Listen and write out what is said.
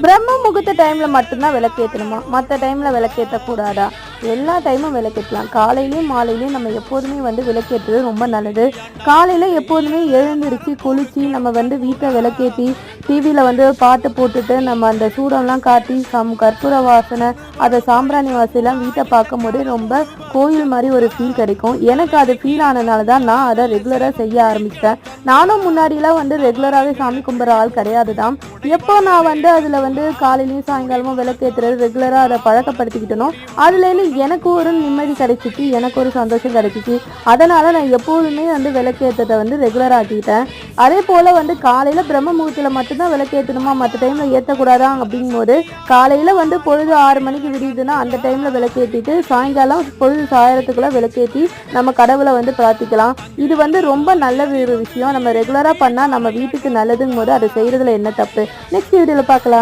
பிரம்ம முகூர்த்த டைம்ல மட்டும்தான் விளக்கேற்றணுமா? மற்ற டைம்ல விளக்கேற்றக்கூடாதா? எல்லா டைமும் விளக்கேற்றலாம். காலையிலையும் மாலையிலையும் நம்ம எப்போதுமே விளக்கேற்றுறது ரொம்ப நல்லது. காலையில் எப்போதுமே எழுந்திருச்சு குளிச்சு நம்ம வீட்டை விளக்கேற்றி டிவியில் பாட்டு போட்டுட்டு நம்ம அந்த சூடம்லாம் காட்டி கற்பூர வாசனை அதை சாம்பிராணி வாசனைலாம் வீட்டை பார்க்கும் போதே ரொம்ப கோயில் மாதிரி ஒரு ஃபீல் கிடைக்கும். எனக்கு அது ஃபீல் ஆனதுனால தான் நான் அதை ரெகுலராக செய்ய ஆரம்பித்தேன். நானும் முன்னாடிலாம் ரெகுலராகவே சாமி கும்பிட்ற ஆள் கிடையாது தான். எப்போ நான் அதில் காலையிலையும் சாயங்காலமும் விளக்கேற்றுறது ரெகுலராக அதை பழக்கப்படுத்திக்கிட்டனோ அதுலேருந்து எனக்கு ஒரு நிம்மதி கிடைச்சிச்சு, எனக்கு ஒரு சந்தோஷம் கிடைச்சிச்சு. அதனால் நான் எப்போதுமே விளக்கேற்றதை ரெகுலராக ஆக்கிட்டேன். அதே போல் காலையில் பிரம்ம முகூர்த்தத்தில் மட்டும்தான் விளக்கேற்றணுமா, மற்ற டைமில் ஏற்றக்கூடாதா அப்படிங்கும்போது காலையில் பொழுது 6 மணிக்கு விடியுதுன்னா அந்த டைமில் விளக்கேற்றிட்டு சாயங்காலம் பொழுது சாயறதுக்குள்ளே விளக்கேற்றி நம்ம கடவுளை பிரார்த்திக்கலாம். இது ரொம்ப நல்ல ஒரு விஷயம். நம்ம ரெகுலராக பண்ணால் நம்ம வீட்டுக்கு நல்லதுங்கும் போது அதை செய்கிறதுல என்ன தப்பு? நெக்ஸ்ட் வீடியோவில் பார்க்கலாம்.